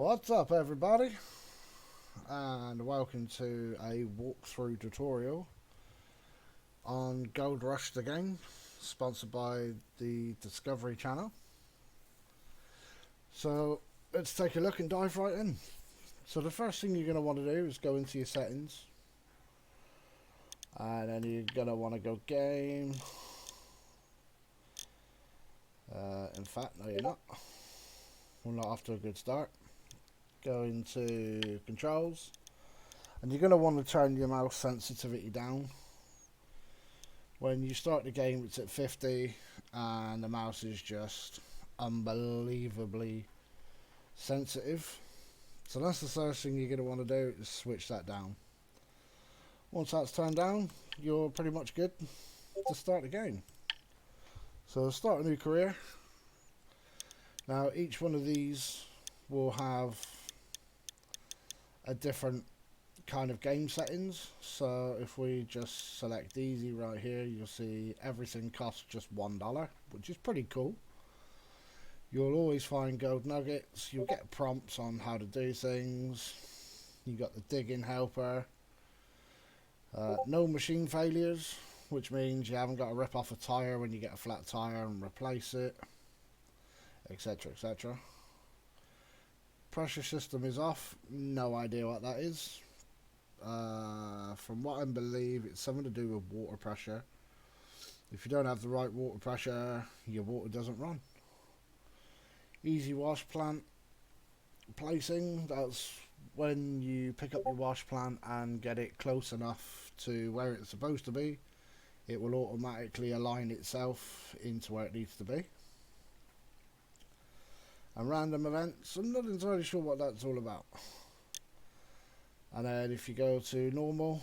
What's up, everybody, and welcome to a walkthrough tutorial on Gold Rush the game, sponsored by the Discovery Channel. So let's take a look and dive right in. So the first thing you're going to want to do is go into your settings, and then you're going to want to go game. In fact, no, you're not. We're not off to a good start. Go into controls, and you're going to want to turn your mouse sensitivity down. When you start the game, it's at 50, and the mouse is just unbelievably sensitive. So that's the first thing you're going to want to do, is switch that down. Once that's turned down, you're pretty much good to start the game. So start a new career. Now each one of these will have a different kind of game settings. So if we just select easy right here, you'll see everything costs just $1, which is pretty cool. You'll always find gold nuggets. You'll get prompts on how to do things. You got the digging helper. No machine failures, which means you haven't got to rip off a tire when you get a flat tire and replace it, etc, etc. Pressure system is off. No idea what that is. From what I believe, it's something to do with water pressure. If you don't have the right water pressure, your water doesn't run. Easy wash plant placing, that's when you pick up your wash plant and get it close enough to where it's supposed to be, it will automatically align itself into where it needs to be. And random events, I'm not entirely sure what that's all about. And then if you go to normal,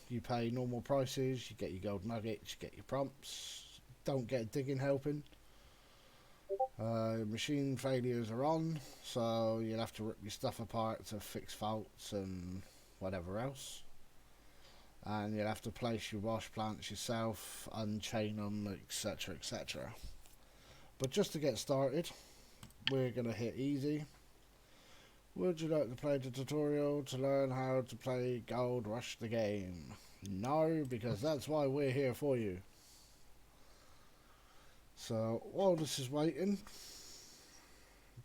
you pay normal prices, you get your gold nuggets, you get your prompts, don't get digging helping. Machine failures are on, so you'll have to rip your stuff apart to fix faults and whatever else. And you'll have to place your wash plants yourself, unchain them, etc, etc. But just to get started, we're going to hit easy. Would you like to play the tutorial to learn how to play Gold Rush the game? No, because that's why we're here for you. So while this is waiting,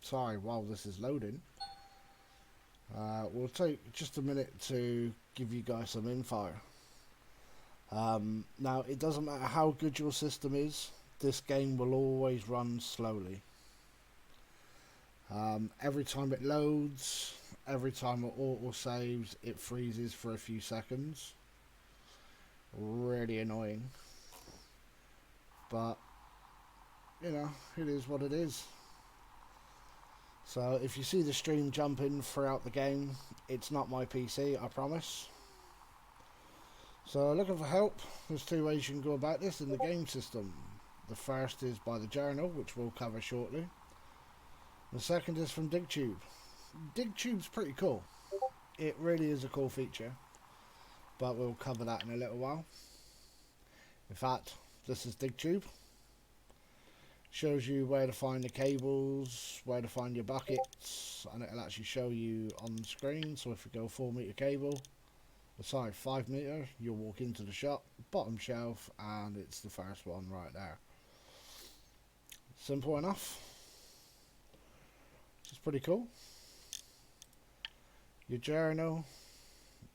while this is loading, we'll take just a minute to give you guys some info. Now, it doesn't matter how good your system is, this game will always run slowly. Every time it loads, every time it auto saves, it freezes for a few seconds. Really annoying, but you know, it is what it is. So if you see the stream jumping throughout the game, it's not my PC, I promise. So looking for help, there's two ways you can go about this in the game system. The first is by the journal, which we'll cover shortly. The second is from DigTube. DigTube's pretty cool. It really is a cool feature, but we'll cover that in a little while. In fact, this is DigTube. Shows you where to find the cables, where to find your buckets, and it'll actually show you on the screen. So if you go 4 meter cable, 5 meter, you'll walk into the shop, bottom shelf, and it's the first one right there. Simple enough. It's pretty cool. Your journal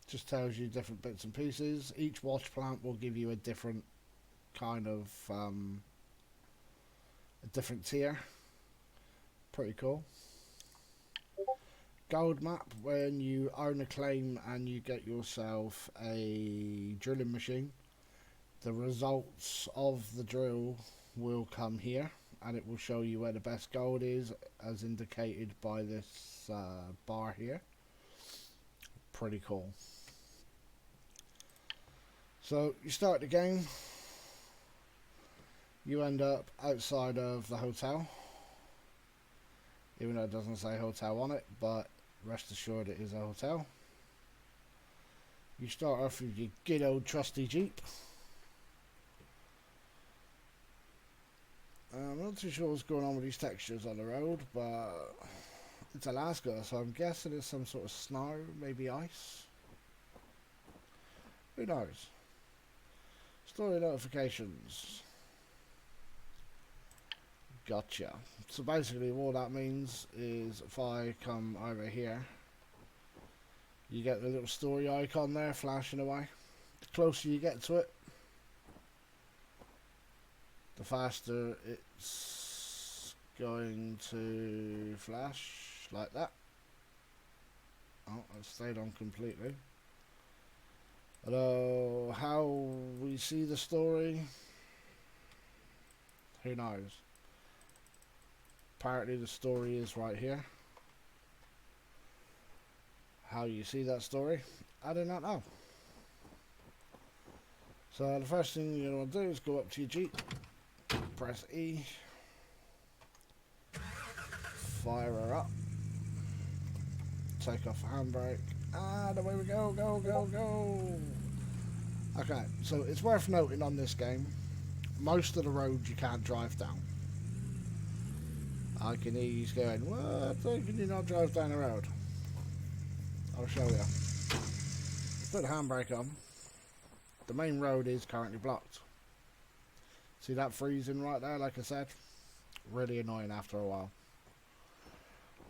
just tells you different bits and pieces. Each wash plant will give you a different kind of a different tier. Pretty cool. Gold map, when you own a claim and you get yourself a drilling machine, the results of the drill will come here, and it will show you where the best gold is, as indicated by this bar here. Pretty cool. So you start the game, you end up outside of the hotel, even though it doesn't say hotel on it, but rest assured it is a hotel. You start off with your good old trusty Jeep. I'm not too sure what's going on with these textures on the road, but It's Alaska, so I'm guessing it's some sort of snow, maybe ice. Who knows? Story notifications. Gotcha. So basically all that means is if I come over here, you get the little story icon there flashing away. The closer you get to it, the faster it's going to flash like that. Oh, it stayed on completely. Although how we see the story, who knows? Apparently the story is right here. How you see that story, I do not know. So the first thing you're going to do is go up to your Jeep, press E, fire her up, take off the handbrake, and away we go, go, go, go. Okay, so it's worth noting on this game, most of the roads you can't drive down. I can hear you going, what? How can you not drive down the road? I'll show you. Put the handbrake on. The main road is currently blocked. See that freezing right there, like I said? Really annoying after a while.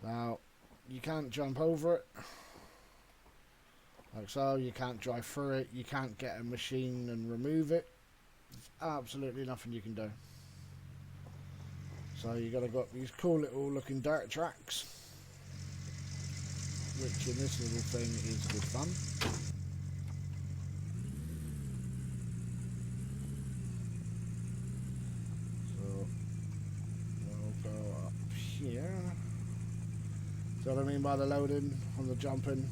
Now, you can't jump over it. Like so, you can't drive through it, you can't get a machine and remove it. There's absolutely nothing you can do. So you gotta go up these cool little looking dirt tracks, which in this little thing is good fun. So we'll go up here. See what I mean by the loading and the jumping?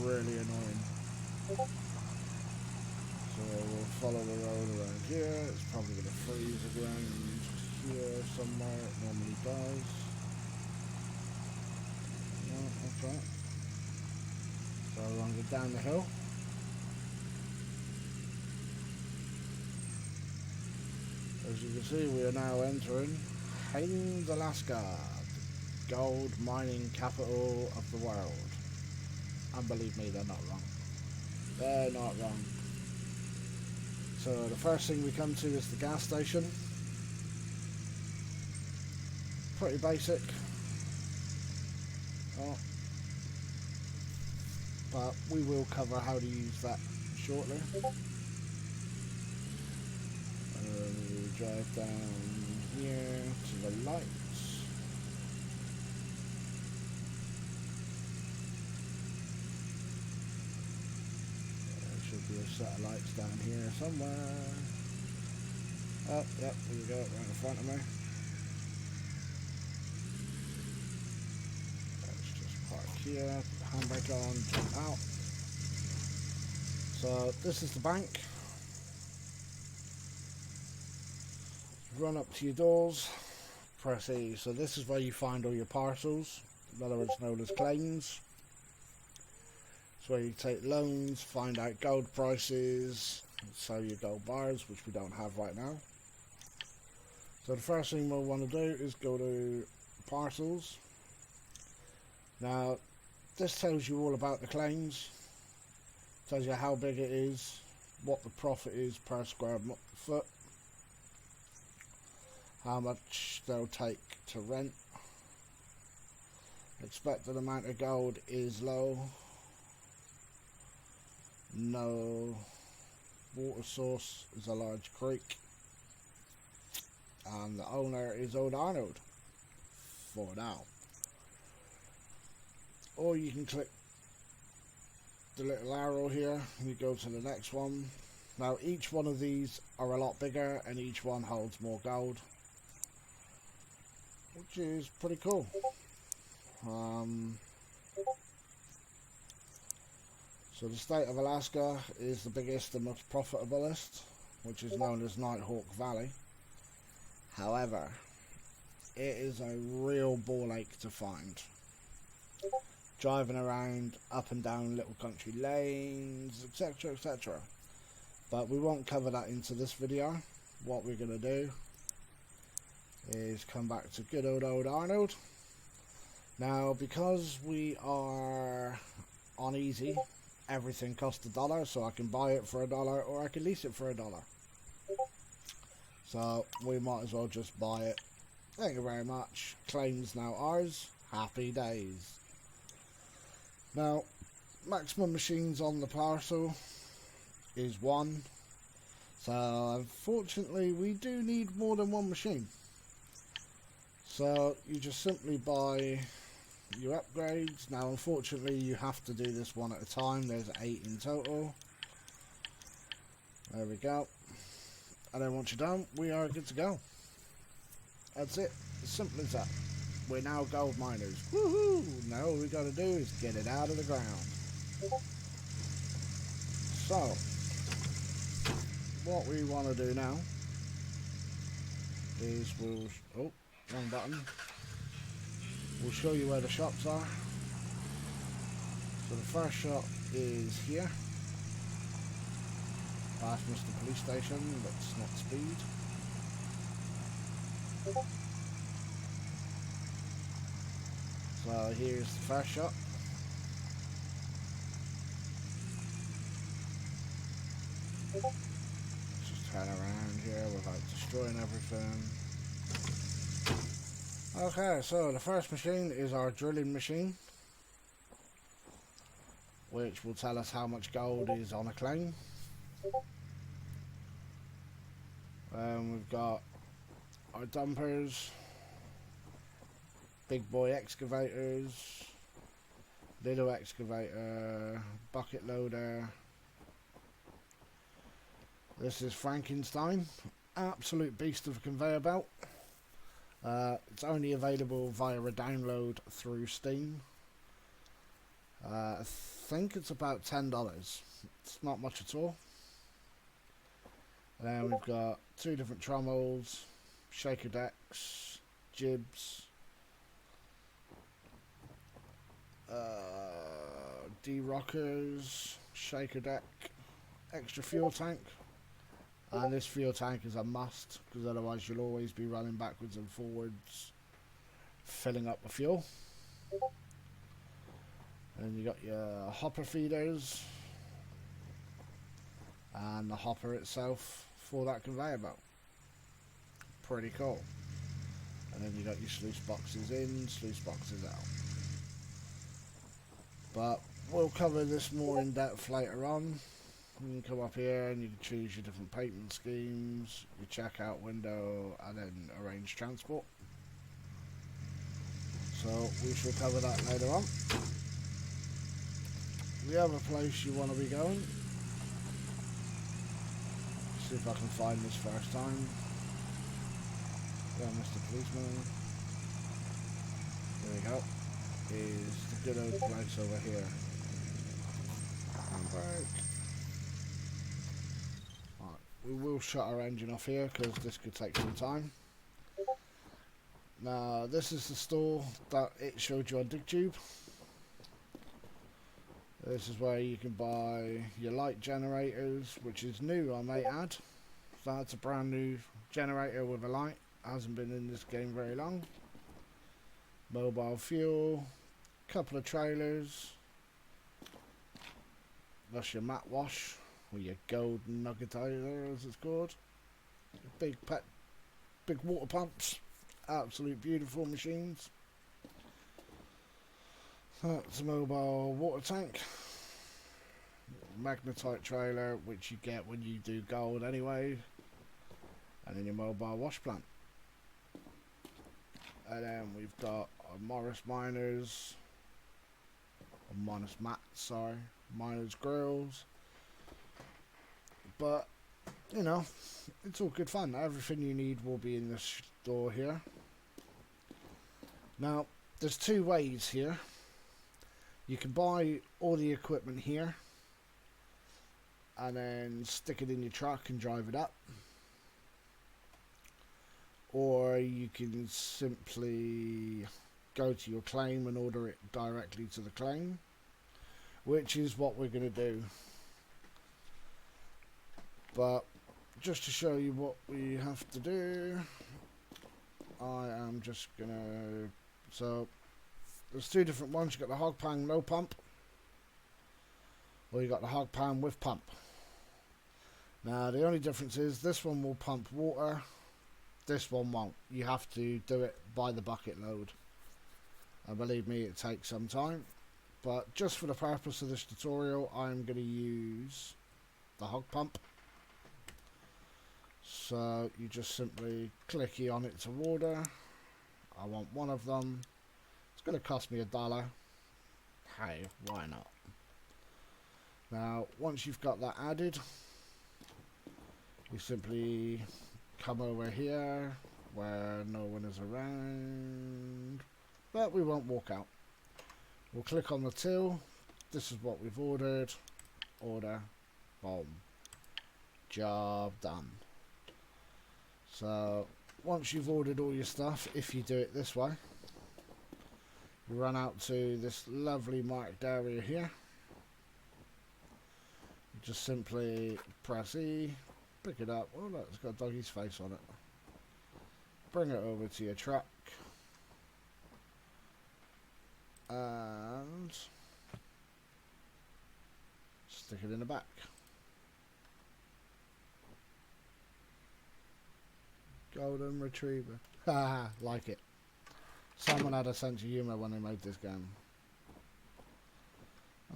Really annoying. So we'll follow the road around here. It's probably going to freeze again here somewhere. It normally does. No, okay. So we're going to go down the hill. As you can see, we are now entering Haines, Alaska, the gold mining capital of the world. And believe me, they're not wrong. They're not wrong. So the first thing we come to is the gas station. Pretty basic. Oh. But we will cover how to use that shortly. We drive down here to the lights. Be a set of lights down here somewhere. Oh, yep, there we go, right in front of me. Let's just park here, handbrake on, jump out. So this is the bank. Run up to your doors, press E. So this is where you find all your parcels, in other words known as claims. Where you take loans, find out gold prices, sell your gold bars, which we don't have right now. So the first thing we'll want to do is go to parcels. Now this tells you all about the claims, tells you how big it is, what the profit is per square foot, how much they'll take to rent, expected amount of gold is low. No water source is a large creek, and the owner is Old Arnold for now. Or you can click the little arrow here and you go to the next one. Now each one of these are a lot bigger and each one holds more gold, which is pretty cool. So the state of Alaska is the biggest and most profitablest, which is known as Nighthawk Valley. However, it is a real ball ache to find. Driving around up and down little country lanes, etc, etc. But we won't cover that into this video. What we're going to do is come back to good old Arnold Now, because we are on easy, everything costs $1, so I can buy it for $1 or I can lease it for $1. So we might as well just buy it. Thank you very much. Claims now ours. Happy days. Now, maximum machines on the parcel is 1. So unfortunately we do need more than 1 machine. So you just simply buy your upgrades. Now unfortunately you have to do this one at a time. There's 8 in total. There we go. And then once you're done, we are good to go. That's it. As simple as that. We're now gold miners. Woohoo! Now all we gotta do is get it out of the ground. So, what we want to do now is oh, wrong button. We'll show you where the shops are. So the first shop is here. Past Mr. Police Station, let's not speed. So here's the first shop. Let's just turn around here without destroying everything. Okay, so the first machine is our drilling machine, which will tell us how much gold is on a claim. We've got our dumpers, big boy excavators, little excavator, bucket loader. This is Frankenstein, absolute beast of a conveyor belt. It's only available via a download through Steam. I think it's about $10. It's not much at all. And then we've got 2 different trommels, shaker decks, jibs, D-rockers, shaker deck, extra fuel tank. And this fuel tank is a must, because otherwise you'll always be running backwards and forwards filling up the fuel. And you got your hopper feeders and the hopper itself for that conveyor belt. Pretty cool. And then you got your sluice boxes in, sluice boxes out. But we'll cover this more in depth later on. You can come up here and you can choose your different payment schemes, your checkout window, and then arrange transport. So we shall cover that later on. The other place you want to be going, see if I can find this first time. Yeah, Mr. Policeman. There we go. Is the good old place over here. Handbrake. We will shut our engine off here because this could take some time. Now this is the store that it showed you on DigTube. This is where you can buy your light generators, which is new, I may add. So that's a brand new generator with a light. Hasn't been in this game very long. Mobile fuel, couple of trailers. That's your matte wash, or your gold nuggetizer as it's called. Big water pumps, absolute beautiful machines. That's a mobile water tank. Magnetite trailer, which you get when you do gold anyway. And then your mobile wash plant. And then we've got our Morris Miners, or Minus Mats, sorry, Miners Grills. But, you know, it's all good fun. Everything you need will be in this store here. Now, there's 2 ways here. You can buy all the equipment here and then stick it in your truck and drive it up. Or you can simply go to your claim and order it directly to the claim, which is what we're going to do. But just to show you what we have to do, I am just going to... So there's two different ones. You got the hog pan no pump, or you got the hog pan with pump. Now the only difference is this one will pump water, this one won't. You have to do it by the bucket load, and believe me, it takes some time. But just for the purpose of this tutorial, I'm going to use the hog pump. So you just simply clicky on it to order. I want one of them. It's going to cost me $1. Hey, why not? Now, once you've got that added, you simply come over here where no one is around, but we won't walk out. We'll click on the till. This is what we've ordered. Order. Boom. Job done. So once you've ordered all your stuff, if you do it this way, you run out to this lovely marked area here. You just simply press E, pick it up. Oh look, it's got a doggy's face on it. Bring it over to your truck. And stick it in the back. Golden Retriever. Haha, like it. Someone had a sense of humour when they made this game.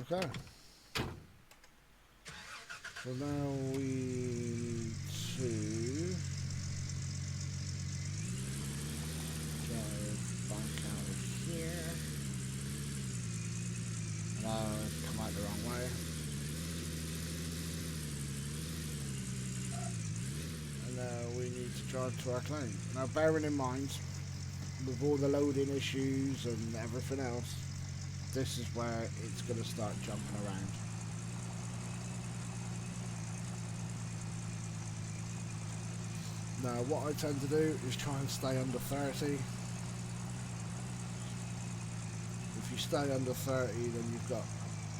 Okay. So now we need to drive back out of here. No, it's come out the wrong way. And now we need to drive to our claim. Now bearing in mind, with all the loading issues and everything else, this is where it's going to start jumping around. Now what I tend to do is try and stay under 30. If you stay under 30, then you've got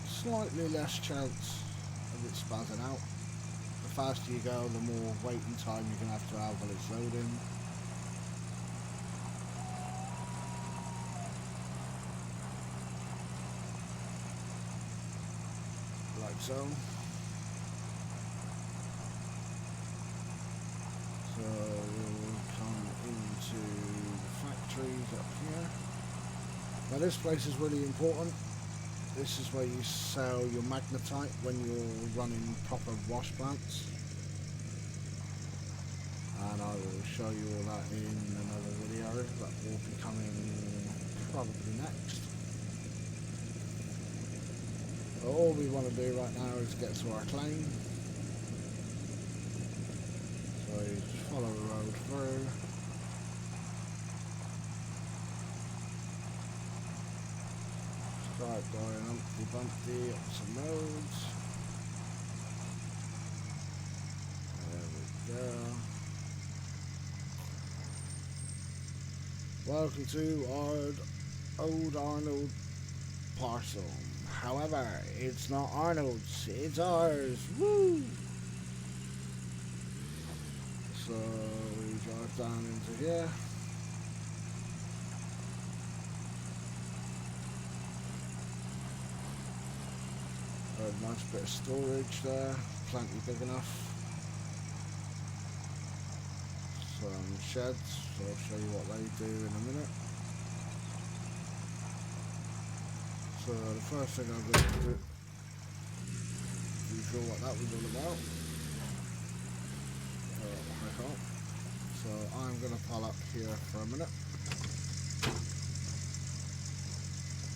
slightly less chance of it spazzing out. The faster you go, the more waiting time you're going to have while it's loading. Like so. So we'll come into the factories up here. Now this place is really important. This is where you sell your magnetite when you're running proper wash plants. And I will show you all that in another video that will be coming probably next. So all we want to do right now is get to our claim. So you just follow the road through. Start going Humpty Bumpty up some roads. There we go. Welcome to Old Arnold parcel. However, it's not Arnold's, it's ours. Woo! So we drive down into here. A nice bit of storage there, plenty big enough. Some sheds, so I'll show you what they do in a minute. So the first thing I'm going to do, you sure what that was all about? I hope. So I'm going to pull up here for a minute,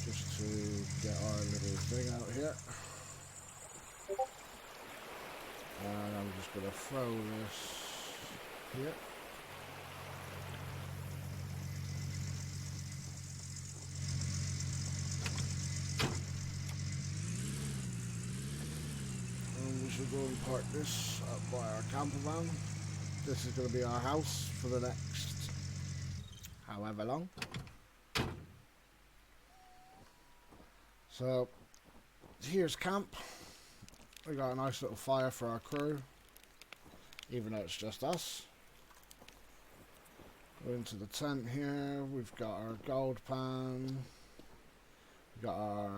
just to get our little thing out here. And I'm just going to throw this here. And we should go and park this up by our camper van. This is going to be our house for the next however long. So here's camp. We got a nice little fire for our crew, even though it's just us. Go into the tent here. We've got our gold pan. We got our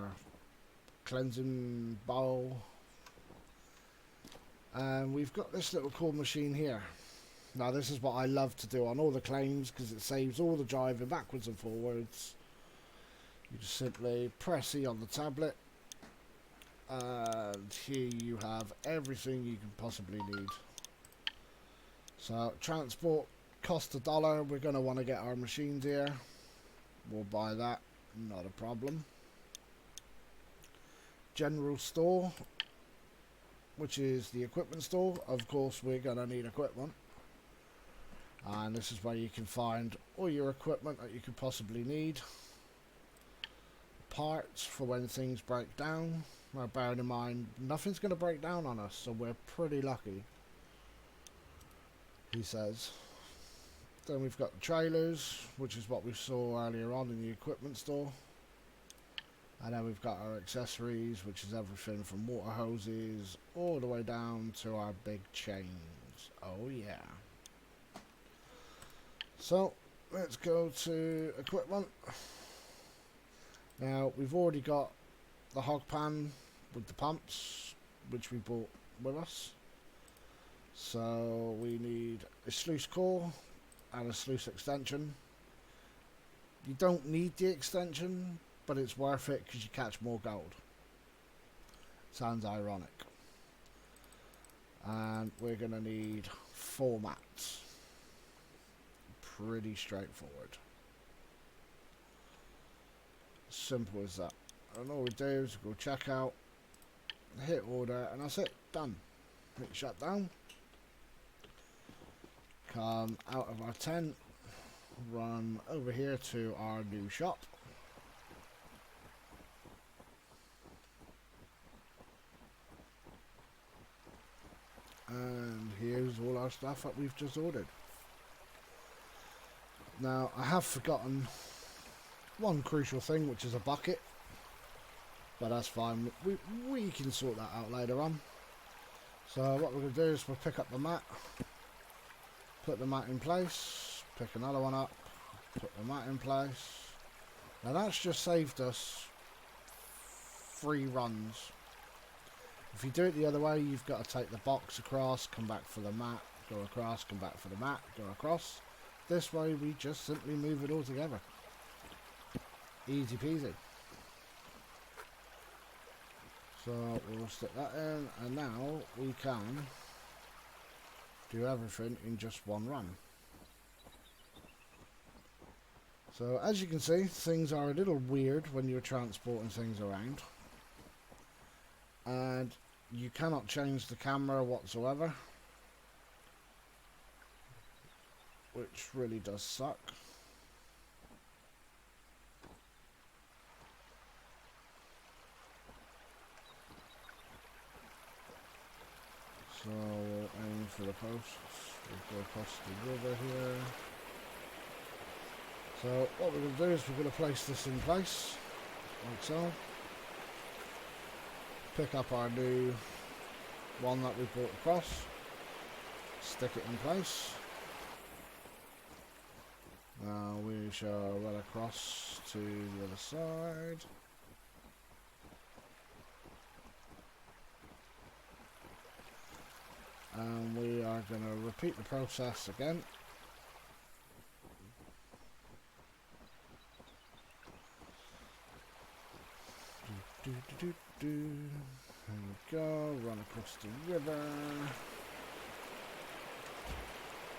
cleansing bowl, and we've got this little cool machine here. Now this is what I love to do on all the claims because it saves all the driving backwards and forwards. You just simply press E on the tablet, and here you have everything you can possibly need. So transport cost $1. We're going to want to get our machines here. We'll buy that, not a problem. General store, which is the equipment store. Of course we're going to need equipment, and this is where you can find all your equipment that you could possibly need. Parts for when things break down. Now bearing in mind nothing's going to break down on us, so we're pretty lucky, he says. Then we've got the trailers, which is what we saw earlier on in the equipment store. And then we've got our accessories, which is everything from water hoses all the way down to our big chains. Oh yeah. So let's go to equipment. Now we've already got the hog pan with the pumps, which we bought with us. So we need a sluice core and a sluice extension. You don't need the extension, but it's worth it because you catch more gold. Sounds ironic. And we're going to need 4 mats. Pretty straightforward. Simple as that. And all we do is go check out, hit order, and that's it. Done. Hit shut down. Come out of our tent. Run over here to our new shop. And here's all our stuff that we've just ordered. Now I have forgotten one crucial thing, which is a bucket, but that's fine. We can sort that out later on. So what we're going to do is we'll pick up the mat, put the mat in place, pick another one up, put the mat in place. Now that's just saved us 3 runs. If you do it the other way, you've got to take the box across, come back for the mat, go across, come back for the mat, go across. This way we just simply move it all together. Easy peasy. So we'll stick that in, and now we can do everything in just one run. So as you can see, things are a little weird when you're transporting things around, and you cannot change the camera whatsoever, which really does suck. So we'll aim for the posts. We'll go across the river here. So what we're going to do is we're going to place this in place, like so. Pick up our new one that we brought across, stick it in place. Now we shall run across to the other side. And we are going to repeat the process again. There we go, run across the river.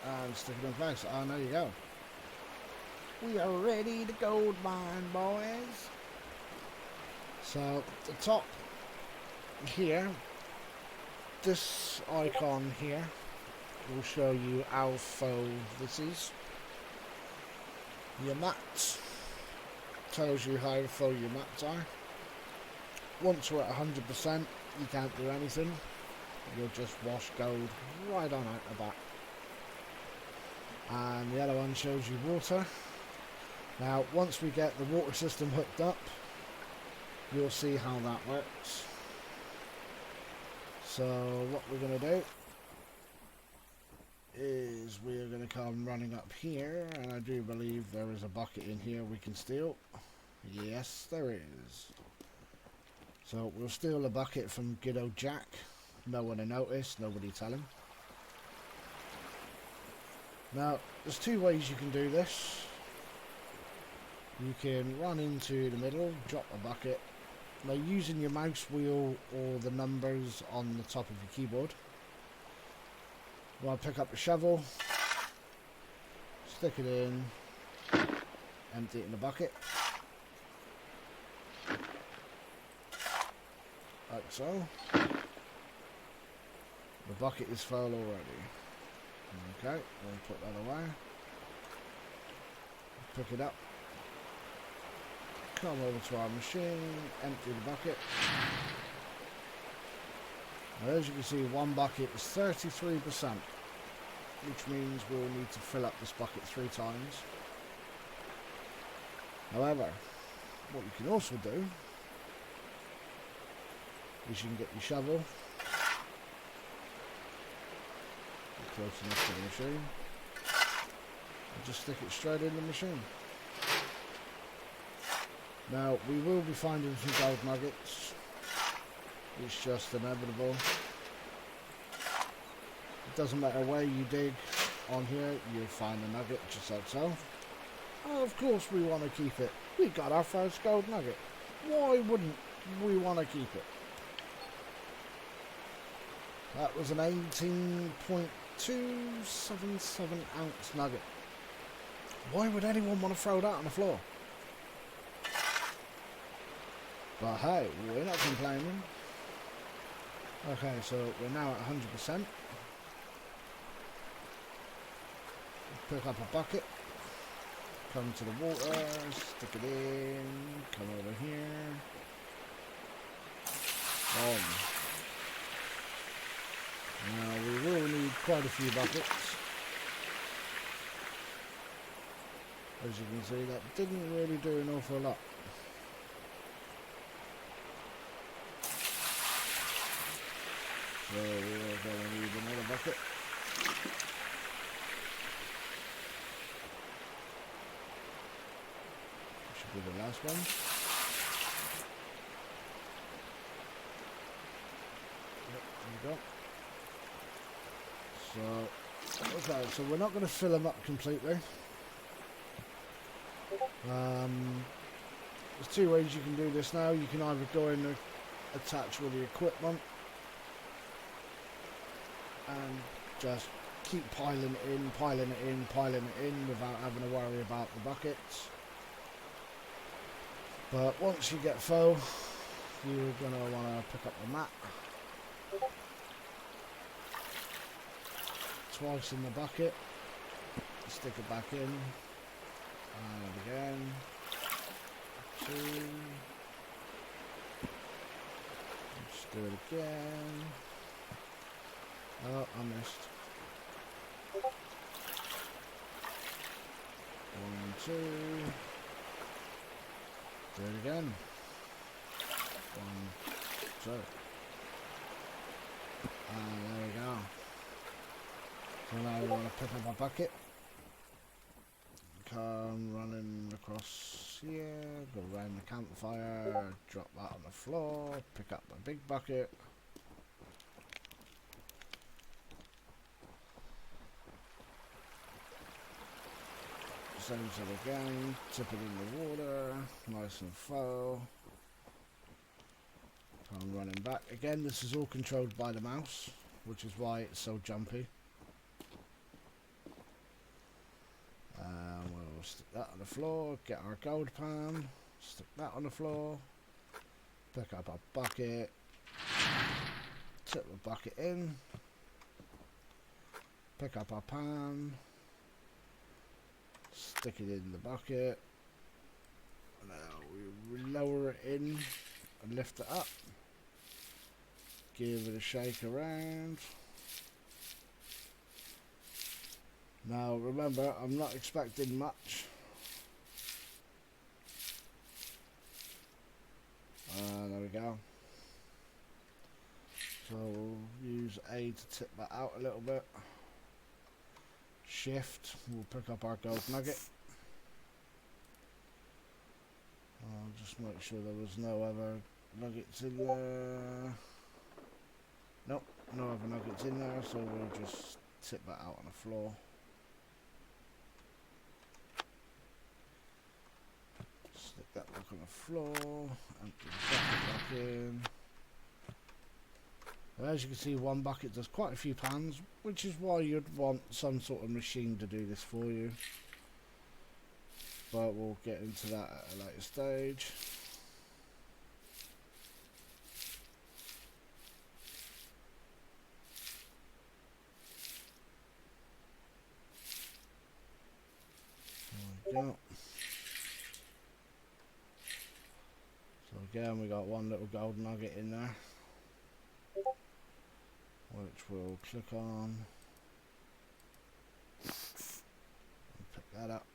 And stick it in place. Oh, there you go. We are ready to gold mine, boys. So, the top here, this icon here will show you how faux this is. Your mats tells you how faux your mats are. Once we're at 100%, you can't do anything. You'll just wash gold right on out the back. And the other one shows you water. Now, once we get the water system hooked up, you'll see how that works. So what we're going to do is we're going to come running up here, and I do believe there is a bucket in here we can steal. Yes, there is. So we'll steal a bucket from good old Jack. No one will notice, nobody tell him. Now, there's two ways you can do this. You can run into the middle, drop a bucket. Now, using your mouse wheel or the numbers on the top of your keyboard. Well, pick up the shovel, stick it in, empty it in the bucket. Like so. The bucket is full already. Okay, we'll put that away. Pick it up. Come over to our machine, empty the bucket. Now, as you can see, one bucket is 33%, which means we'll need to fill up this bucket 3 times. However, what you can also do is you can get your shovel close enough to the machine and just stick it straight in the machine. Now, we will be finding some gold nuggets. It's just inevitable. It doesn't matter where you dig on here, you'll find a nugget just like so. Oh, of course we want to keep it. We got our first gold nugget. Why wouldn't we want to keep it? That was an 18.277 ounce nugget. Why would anyone want to throw that on the floor? But hey, we're not complaining. Okay, so we're now at 100%. Pick up a bucket. Come to the water, stick it in, come over here. Now we will need quite a few buckets. As you can see, that didn't really do an awful lot. So we are going to need another bucket. Should be the last one. Yep, there we go. So, okay, so we're not going to fill them up completely. There's 2 ways you can do this now. You can either go in and attach with the equipment and just keep piling it in, piling it in, piling it in without having to worry about the buckets. But once you get full, you're going to want to pick up the mat. Twice in the bucket, stick it back in, and again, 2, just do it again. Oh, I missed. 1, 2, do it again. 1, 2, and there we go. So now we want to pick up a bucket, come running across here, go around the campfire, drop that on the floor, pick up a big bucket. Same thing again, tip it in the water, nice and full. Come running back. Again, this is all controlled by the mouse, which is why it's so jumpy. We'll stick that on the floor, get our gold pan, stick that on the floor, pick up our bucket, tip the bucket in, pick up our pan, stick it in the bucket. Now we lower it in and lift it up, give it a shake around. Now remember, I'm not expecting much. There we go. So we'll use A to tip that out a little bit. Shift, we'll pick up our gold nugget. I'll just make sure there was no other nuggets in there. Nope, no other nuggets in there, so we'll just tip that out on the floor. Stick that back on the floor, empty the bucket back in. As you can see, one bucket does quite a few pans, which is why you'd want some sort of machine to do this for you. But we'll get into that at a later stage. There we go. So again, we got one little gold nugget in there, which we'll click on and pick that up.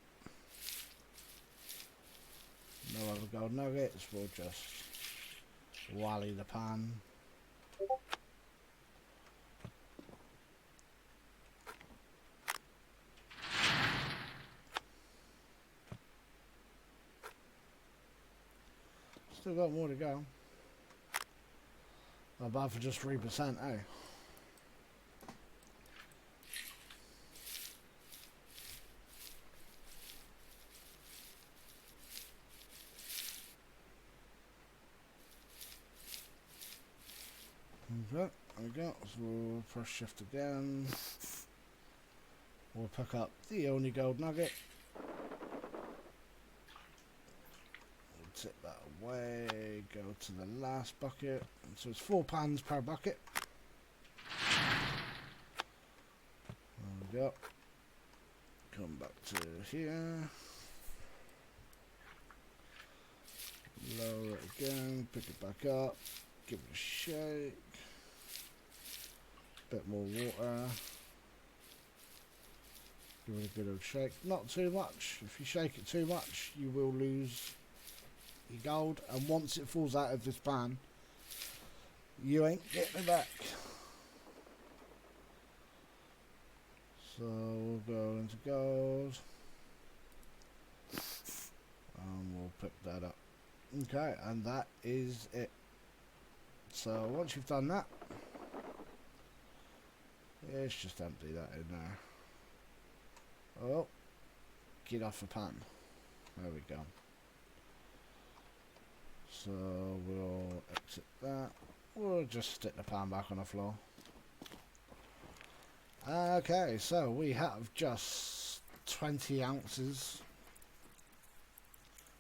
No other gold nuggets, we'll just wally the pan. Still got more to go. Not bad for just 3%, eh? Okay, there we go. So we'll press shift again. We'll pick up the only gold nugget. We'll tip that away, go to the last bucket. And so it's 4 pans per bucket. There we go. Come back to here. Lower it again, pick it back up, give it a shake. Bit more water. Give it a good old shake. Not too much. If you shake it too much, you will lose your gold. And once it falls out of this pan, you ain't getting it back. So we'll go into gold. And we'll pick that up. Okay, and that is it. So once you've done that, let's just empty that in there. Oh, get off the pan. There we go. So we'll exit that. We'll just stick the pan back on the floor. Okay, so we have just 20 ounces.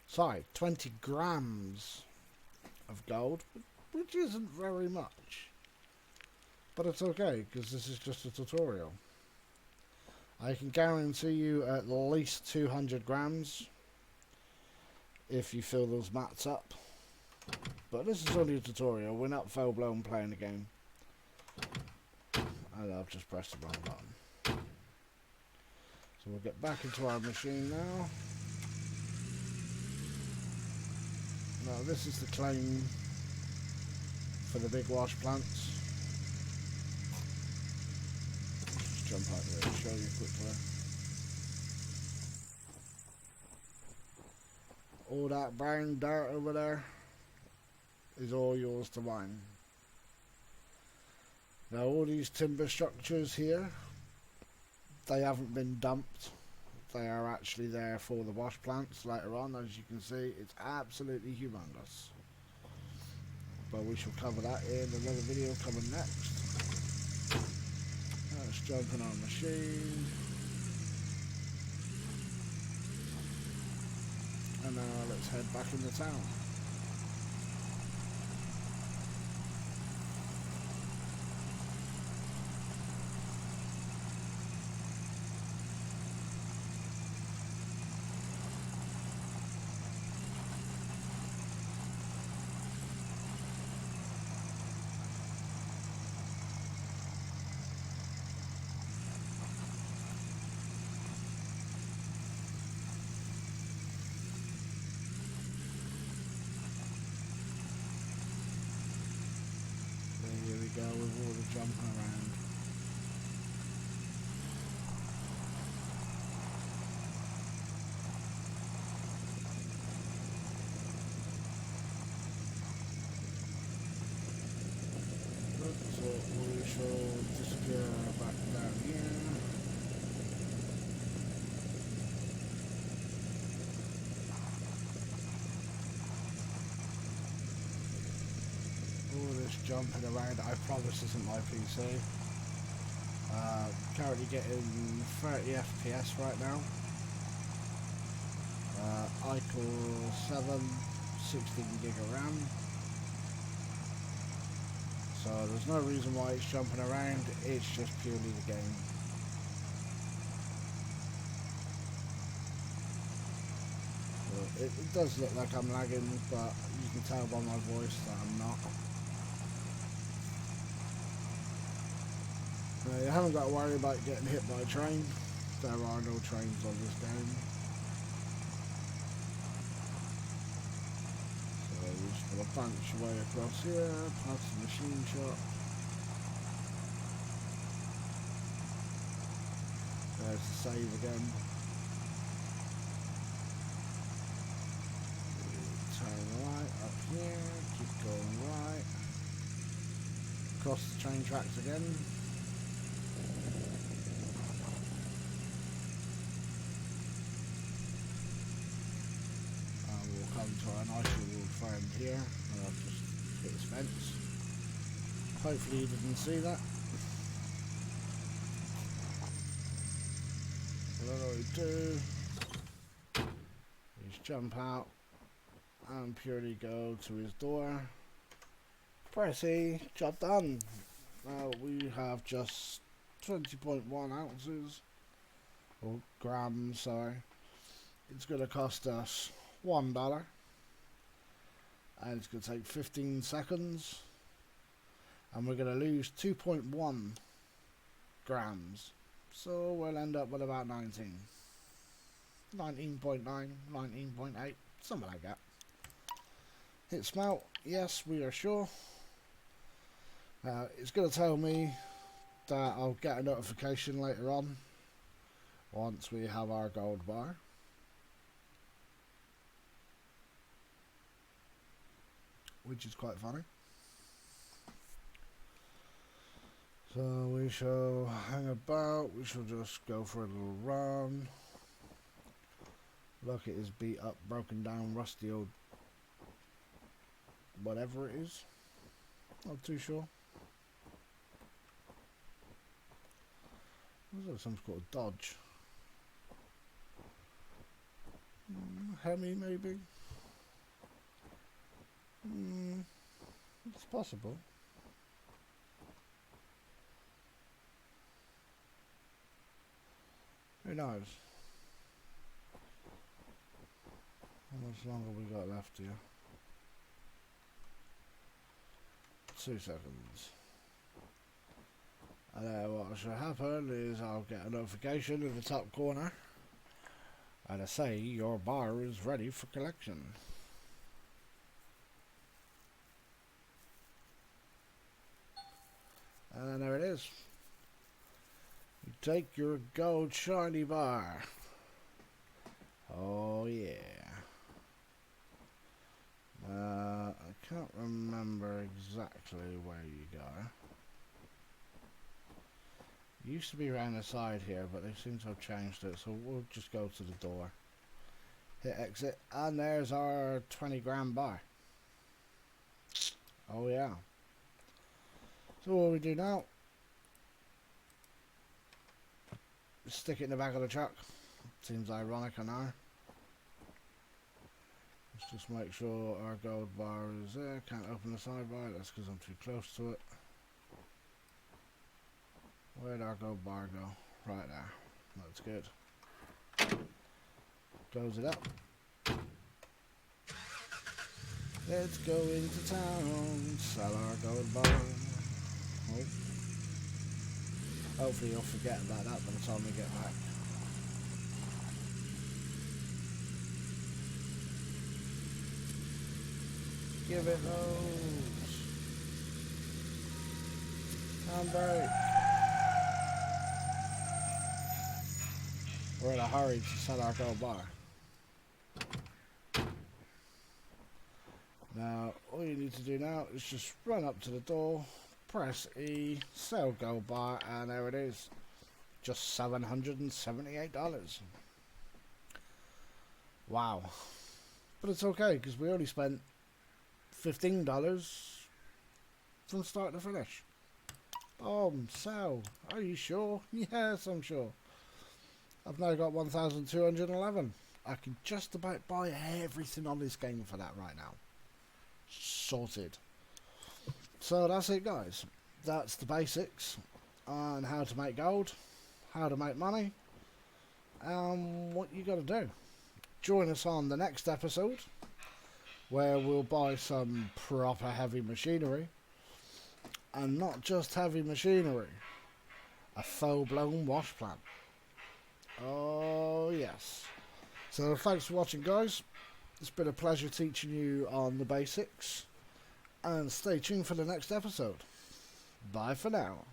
Sorry, 20 grams of gold, which isn't very much. But it's okay, because this is just a tutorial. I can guarantee you at least 200 grams if you fill those mats up. But this is only a tutorial, we're not full-blown playing the game. And I've just pressed the wrong button. So we'll get back into our machine now. Now this is the claim for the big wash plants. Just jump out there and show you quickly. All that brown dirt over there is all yours to mine. Now all these timber structures here, they haven't been dumped. They are actually there for the wash plants later on. As you can see, it's absolutely humongous. But we shall cover that in another video coming next. Let's jump in our machine. And now let's head back into town. jumping around. I promise this isn't my PC. Currently getting 30 FPS right now. iCore 7, 16 gig of RAM. So there's no reason why it's jumping around, it's just purely the game. So it does look like I'm lagging, but you can tell by my voice that I'm not. You haven't got to worry about getting hit by a train. There are no trains on this game. So we're just going to punch your way across here, past the machine shop. There's the save again. Turn right up here, keep going right. Cross the train tracks again. We'll come to a nice little friend here, and I'll just hit his fence. Hopefully you didn't see that. What do we do? Just jump out and purely go to his door. Press E, job done. Now we have just 20.1 ounces, or grams, sorry. It's going to cost us $1, and it's going to take 15 seconds, and we're going to lose 2.1 grams, so we'll end up with about 19.9, 19.8, something like that. Hit smelt, yes, we are sure. It's going to tell me that I'll get a notification later on once we have our gold bar. Which is quite funny. So we shall hang about, we shall just go for a little run. Look at his beat up, broken down, rusty old whatever it is. Not too sure. Looks like some sort of Dodge. Hemi maybe? It's possible. Who knows? How much longer we got left here? 2 seconds. And then what should happen is I'll get a notification in the top corner and I say your bar is ready for collection. And there it is. You take your gold shiny bar. Oh yeah. I can't remember exactly where you go. It used to be around the side here, but they seem to have changed it, so we'll just go to the door. Hit exit, and there's our 20 gram bar. Oh yeah. So what we do now, stick it in the back of the truck. Seems ironic, I know. Let's just make sure our gold bar is there. Can't open the sidebar, that's because I'm too close to it. Where'd our gold bar go? Right there. That's good. Close it up. Let's go into town, sell our gold bar. Oh. Hopefully you'll forget about that by the time we get back. Give it loads. Handbrake. We're in a hurry to sell our gold bar. Now, all you need to do now is just run up to the door, press E, sell gold bar, and there it is. Just $778. Wow. But it's okay, because we only spent $15 from start to finish. Sell. Are you sure? Yes, I'm sure. I've now got 1,211. I can just about buy everything on this game for that right now. Sorted. So that's it, guys. That's the basics on how to make gold, how to make money, and what you got to do. Join us on the next episode, where we'll buy some proper heavy machinery, and not just heavy machinery, a full-blown wash plant. Oh yes. So thanks for watching, guys. It's been a pleasure teaching you on the basics, and stay tuned for the next episode. Bye for now.